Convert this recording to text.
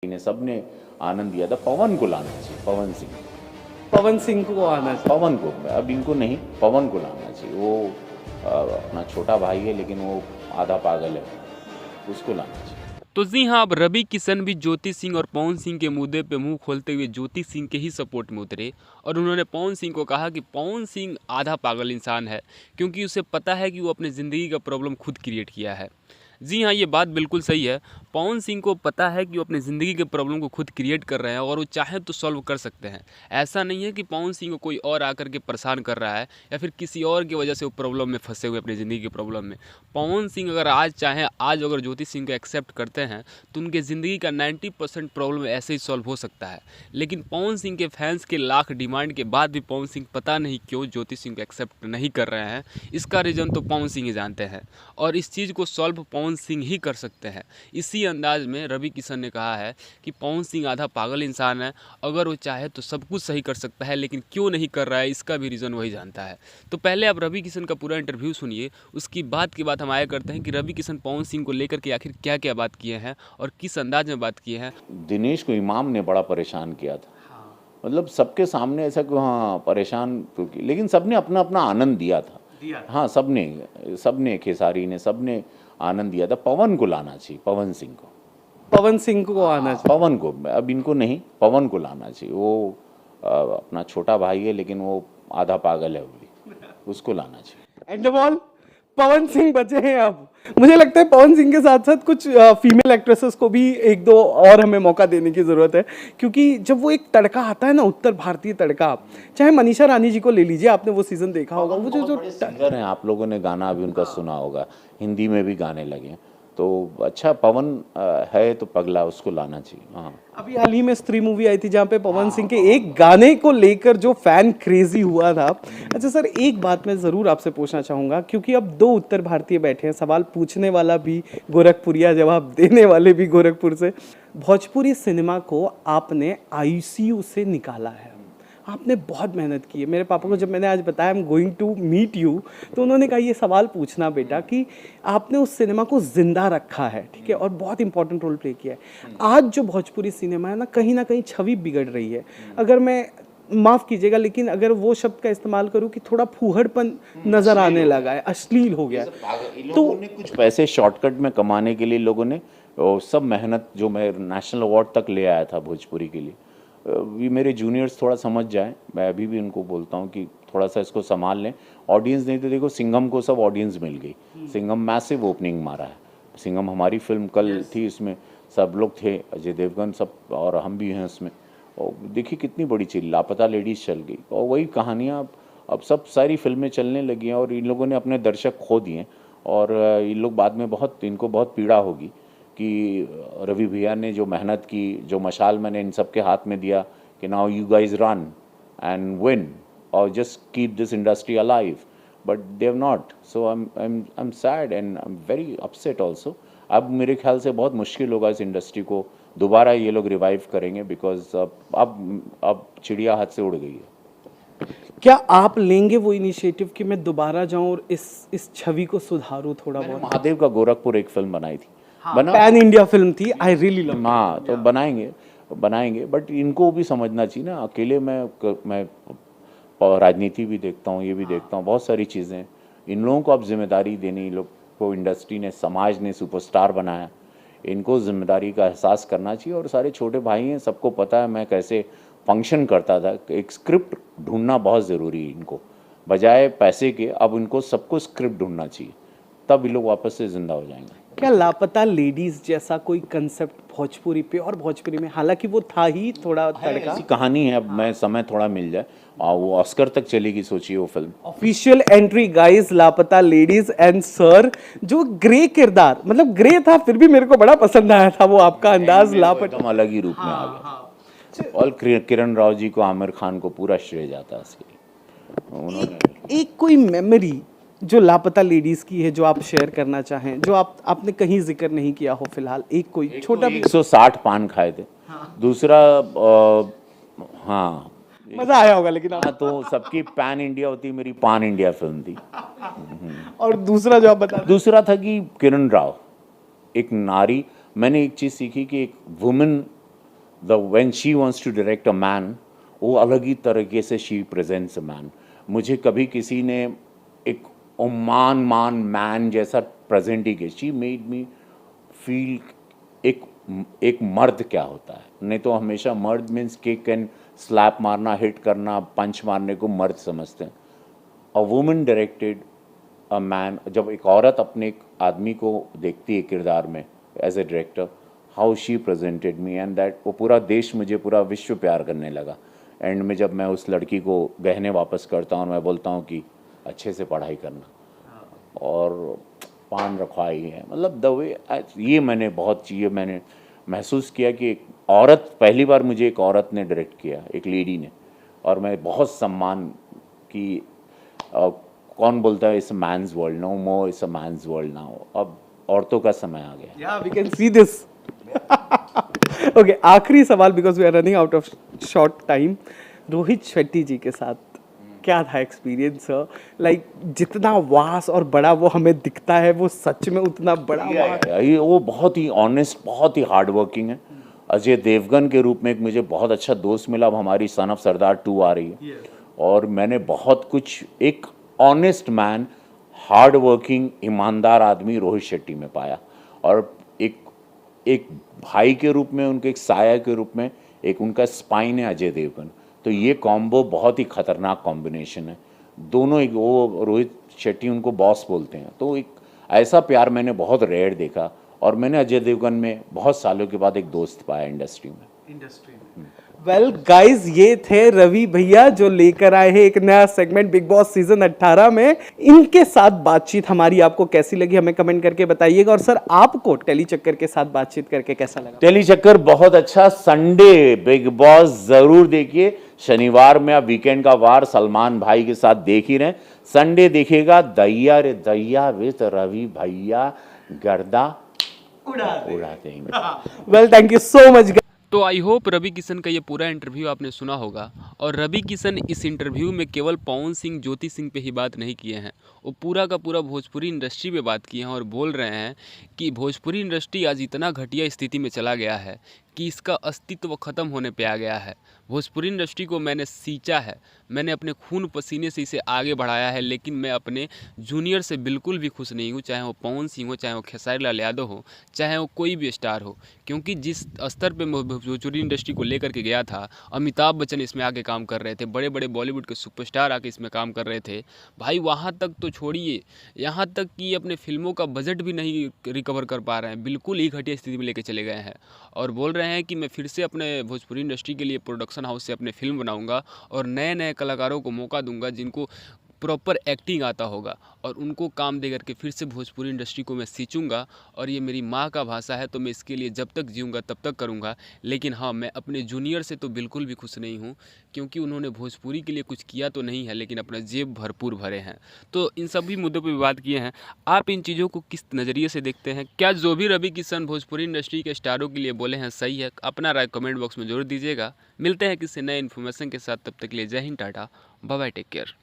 ने सबने आनंद दिया था। पवन को लाना चाहिए, पवन सिंह को आना चाहिए। पवन को, अब इनको नहीं, पवन को लाना चाहिए। वो अपना छोटा भाई है लेकिन वो आधा पागल है, उसको लाना चाहिए। तो जी हाँ, अब रवि किशन भी ज्योति सिंह और पवन सिंह के मुद्दे पे मुंह खोलते हुए ज्योति सिंह के ही सपोर्ट में उतरे और उन्होंने पवन सिंह को कहा कि पवन सिंह आधा पागल इंसान है, क्योंकि उसे पता है कि वो अपनी ज़िंदगी का प्रॉब्लम खुद क्रिएट किया है। जी हाँ, ये बात बिल्कुल सही है। पवन सिंह को पता है कि वो अपनी ज़िंदगी के प्रॉब्लम को खुद क्रिएट कर रहे हैं और वो चाहे तो सॉल्व कर सकते हैं। ऐसा नहीं है कि पवन सिंह को कोई और आकर के परेशान कर रहा है या फिर किसी और की वजह से वो प्रॉब्लम में फंसे हुए अपनी ज़िंदगी की प्रॉब्लम में। पवन सिंह अगर आज चाहें, आज अगर ज्योति सिंह को एक्सेप्ट करते हैं तो उनके ज़िंदगी का 90% प्रॉब्लम ऐसे ही सॉल्व हो सकता है। लेकिन पवन सिंह के फैंस के लाख डिमांड के बाद भी पवन सिंह पता नहीं क्यों ज्योति सिंह को एक्सेप्ट नहीं कर रहे हैं। इसका रीज़न तो पवन सिंह ही जानते हैं और इस चीज़ को सॉल्व पवन सिंह ही कर सकते हैं। इसी अंदाज में रवि किशन ने कहा है कि पवन सिंह आधा पागल इंसान है, अगर वो चाहे तो सब कुछ सही कर सकता है, लेकिन क्यों नहीं कर रहा है इसका भी रीज़न वही जानता है। तो पहले आप रवि किशन का पूरा इंटरव्यू सुनिए, उसकी बात की बात हम आया करते हैं कि रवि किशन पवन सिंह को लेकर के आखिर क्या क्या बात किए हैं और किस अंदाज में बात किए हैं। दिनेश को इमाम ने बड़ा परेशान किया था। मतलब सबके सामने ऐसा कि हाँ परेशान तो की, लेकिन सबने अपना अपना आनंद दिया था। हाँ, सबने खेसारी ने सबने आनंद दिया था। पवन को लाना चाहिए, पवन सिंह को आना चाहिए। पवन को, अब इनको नहीं, पवन को लाना चाहिए। वो अपना छोटा भाई है लेकिन वो आधा पागल है, वो भी, उसको लाना चाहिए। End of all Pawan Singh बचे हैं। अब मुझे लगता है पवन सिंह के साथ साथ कुछ फीमेल एक्ट्रेसेस को भी एक दो और हमें मौका देने की ज़रूरत है, क्योंकि जब वो एक तड़का आता है ना, उत्तर भारतीय तड़का, चाहे मनीषा रानी जी को ले लीजिए, आपने वो सीज़न देखा होगा, वो जो सिंगर हैं, आप लोगों ने गाना भी उनका सुना होगा, हिंदी में भी गाने लगे हैं, तो अच्छा पवन है तो पगला, उसको लाना चाहिए। हाँ, अभी हाल ही में स्त्री मूवी आई थी जहाँ पे पवन सिंह के एक गाने को लेकर जो फैन क्रेजी हुआ था। अच्छा सर, एक बात मैं ज़रूर आपसे पूछना चाहूँगा, क्योंकि अब दो उत्तर भारतीय बैठे हैं, सवाल पूछने वाला भी गोरखपुरिया, जवाब देने वाले भी गोरखपुर से। भोजपुरी सिनेमा को आपने आईसीयू से निकाला है, आपने बहुत मेहनत की है। मेरे पापा को जब मैंने आज बताया I am going to meet you, तो उन्होंने कहा ये सवाल पूछना बेटा कि आपने उस सिनेमा को जिंदा रखा है, ठीक है, और बहुत इंपॉर्टेंट रोल प्ले किया है। आज जो भोजपुरी सिनेमा है ना कहीं छवि बिगड़ रही है। अगर मैं, माफ़ कीजिएगा लेकिन अगर वो शब्द का इस्तेमाल करूं कि थोड़ा फूहड़पन नज़र आने लगा है, अश्लील हो गया है। तो कुछ पैसे शॉर्टकट में कमाने के लिए लोगों ने सब मेहनत, जो मैं नेशनल अवार्ड तक ले आया था भोजपुरी के लिए, ये मेरे जूनियर्स थोड़ा समझ जाएं। मैं अभी भी उनको बोलता हूँ कि थोड़ा सा इसको संभाल लें। ऑडियंस नहीं तो देखो, सिंघम को सब ऑडियंस मिल गई। सिंघम मैसिव ओपनिंग मारा है। सिंघम हमारी फिल्म कल थी, इसमें सब लोग थे, अजय देवगन सब, और हम भी हैं उसमें। और देखिए कितनी बड़ी चीज़, लापता लेडीज़ चल गई, और वही कहानियाँ अब सब सारी फिल्में चलने लगी हैं, और इन लोगों ने अपने दर्शक खो दिए, और इन लोग बाद में इनको बहुत पीड़ा होगी कि रवि भैया ने जो मेहनत की, जो मशाल मैंने इन सब के हाथ में दिया कि now you guys run and win और just keep this industry alive, but they have not. So I am sad and I am very upset also. अब मेरे ख्याल से बहुत मुश्किल होगा इस इंडस्ट्री को दोबारा ये लोग रिवाइव करेंगे, बिकॉज अब चिड़िया हाथ से उड़ गई है। क्या आप लेंगे वो इनिशिएटिव कि मैं दोबारा जाऊं और इस छवि को सुधारूं थोड़ा बहुत? महादेव का गोरखपुर एक फिल्म बनाई थी, पैन इंडिया फिल्म थी, आई रियली लव। हाँ, तो बनाएंगे, बट इनको भी समझना चाहिए ना। अकेले मैं राजनीति भी देखता हूँ, ये भी देखता हूँ, बहुत सारी चीज़ें। इन लोगों को अब जिम्मेदारी देनी, इन लोग को इंडस्ट्री ने, समाज ने सुपरस्टार बनाया, इनको जिम्मेदारी का एहसास करना चाहिए। और सारे छोटे भाई हैं, सबको पता है मैं कैसे फंक्शन करता था। एक स्क्रिप्ट ढूंढना बहुत ज़रूरी है इनको, बजाय पैसे के। अब इनको सबको स्क्रिप्ट ढूंढना चाहिए, तब ये लोग वापस से जिंदा हो जाएंगे। क्या लापता लेडीज जैसा कोई कंसेप्ट भोजपुरी पे, और भोजपुरी में, हालांकि वो था ही थोड़ा तड़का, ऐसी कहानी है, अब मैं समय थोड़ा मिल जाए और वो ऑस्कर तक चलेगी, सोचिए वो फिल्म। ऑफिशियल एंट्री गाइस, लापता लेडीज। एंड सर, जो ग्रे किरदार, मतलब ग्रे था फिर भी मेरे को बड़ा पसंद आया था वो आपका अंदाज, लापता एकदम अलग ही रूप में आ गया। और किरण राव जी को, आमिर खान को पूरा श्रेय जाता है इसके लिए। उन्होंने एक कोई मेमोरी जो लापता लेडीज की है जो आप शेयर करना चाहें, जो आपने कहीं जिक्र नहीं किया हो फिलहाल, एक कोई छोटा भी। 160 पान खाए थे। दूसरा हाँ, मजा आया होगा लेकिन हाँ, तो सबकी पैन इंडिया होती, मेरी पान इंडिया फिल्म थी। और दूसरा जो आप बता, दूसरा था कि किरण राव एक नारी, मैंने एक चीज़ सीखी कि एक women when she wants to direct a man, वो अलग ही तरीके से शी प्रेजेंट्स अ मैन। मुझे कभी किसी ने एक ओमान मान मैन जैसा प्रेजेंट ही किया। शी मेड मी फील एक एक मर्द क्या होता है। नहीं तो हमेशा मर्द मीन्स किक एंड स्लैप मारना, हिट करना, पंच मारने को मर्द समझते हैं। A woman directed a man. जब एक औरत अपने एक आदमी को देखती है किरदार में as a director, how she presented me and that, वो पूरा देश, मुझे पूरा विश्व प्यार करने लगा। एंड में जब मैं उस लड़की को गहने वापस करता हूँ, मैं बोलता हूँ कि अच्छे से पढ़ाई करना और पान रखवाई है, मतलब द वे, ये मैंने बहुत चीज़ें मैंने महसूस किया कि एक औरत, पहली बार मुझे एक औरत ने डायरेक्ट किया, एक लेडी ने, और मैं बहुत सम्मान की कौन बोलता है it's a man's world, no more it's a man's world now, अब औरतों का समय आ गया। Yeah we can see this. Okay, आखिरी सवाल, because we are running out of short time. Rohit Shetty ji के साथ क्या था एक्सपीरियंस? लाइक जितना वास और बड़ा वो हमें दिखता है, वो सच में उतना बड़ा ये वो बहुत ही ऑनेस्ट, बहुत ही हार्ड वर्किंग है। अजय देवगन के रूप में एक मुझे बहुत अच्छा दोस्त मिला। अब हमारी सन ऑफ सरदार 2 आ रही है, और मैंने बहुत कुछ एक ऑनेस्ट मैन, हार्ड वर्किंग, ईमानदार आदमी रोहित शेट्टी में पाया। और एक भाई के रूप में, उनके एक साया के रूप में, एक उनका स्पाइन है अजय देवगन। तो ये कॉम्बो बहुत ही खतरनाक कॉम्बिनेशन है। दोनों एक, वो रोहित शेट्टी उनको बॉस बोलते हैं, तो एक ऐसा प्यार मैंने बहुत रेयर देखा। और मैंने अजय देवगन में बहुत सालों के बाद एक दोस्त पाया इंडस्ट्री में। वेल गाइस, ये थे रवि भैया जो लेकर आए हैं एक नया सेगमेंट बिग बॉस सीजन 18 में। इनके साथ बातचीत हमारी आपको कैसी लगी हमें कमेंट करके बताइएगा। और सर, आपको टेली चक्कर के साथ बातचीत करके कैसा लगा? टेली चक्कर बहुत अच्छा। संडे बिग बॉस जरूर देखिए। शनिवार में, अब वीकेंड का वार, सलमान भाई के साथ देख ही रहे। संडे देखिएगा दैया रे दैया विद रवि भैया, गर्दा उड़ा देंगे। Well, thank you so much. तो आई होप रवि किशन का ये पूरा इंटरव्यू आपने सुना होगा। और रवि किशन इस इंटरव्यू में केवल पवन सिंह, ज्योति सिंह पे ही बात नहीं किए हैं, वो पूरा का पूरा भोजपुरी इंडस्ट्री पे बात किए हैं। और बोल रहे हैं कि भोजपुरी इंडस्ट्री आज इतना घटिया स्थिति में चला गया है कि इसका अस्तित्व ख़त्म होने पे आ गया है। भोजपुरी इंडस्ट्री को मैंने सींचा है, मैंने अपने खून पसीने से इसे आगे बढ़ाया है, लेकिन मैं अपने जूनियर से बिल्कुल भी खुश नहीं हूँ। चाहे वो पवन सिंह हो, चाहे वो खेसारी लाल यादव हो, चाहे वो कोई भी स्टार हो। क्योंकि जिस स्तर पे भोजपुरी इंडस्ट्री को लेकर के गया था, अमिताभ बच्चन इसमें आके काम कर रहे थे, बड़े बड़े बॉलीवुड के सुपरस्टार आके इसमें काम कर रहे थे भाई। वहाँ तक तो छोड़िए, यहाँ तक कि अपने फिल्मों का बजट भी नहीं रिकवर कर पा रहे हैं, बिल्कुल ही घटिया स्थिति में लेके चले गए हैं। और बोल रहे हैं कि मैं फिर से अपने भोजपुरी इंडस्ट्री के लिए प्रोडक्शन हाउस से अपने फिल्म बनाऊंगा और नए नए कलाकारों को मौका दूंगा जिनको प्रॉपर एक्टिंग आता होगा, और उनको काम दे करके फिर से भोजपुरी इंडस्ट्री को मैं सींचूंगा। और ये मेरी माँ का भाषा है, तो मैं इसके लिए जब तक जीऊँगा तब तक करूँगा। लेकिन हाँ, मैं अपने जूनियर से तो बिल्कुल भी खुश नहीं हूँ, क्योंकि उन्होंने भोजपुरी के लिए कुछ किया तो नहीं है, लेकिन अपना जेब भरपूर भरे हैं। तो इन सभी मुद्दों पर भी बात किए हैं। आप इन चीज़ों को किस नज़रिए से देखते हैं? क्या जो भी रवि किशन भोजपुरी इंडस्ट्री के स्टारों के लिए बोले हैं सही है? अपना राय कमेंट बॉक्स में जरूर दीजिएगा। मिलते हैं किसी नए इन्फॉर्मेशन के साथ, तब तक के लिए Jai Hind, tata, bye bye, take care.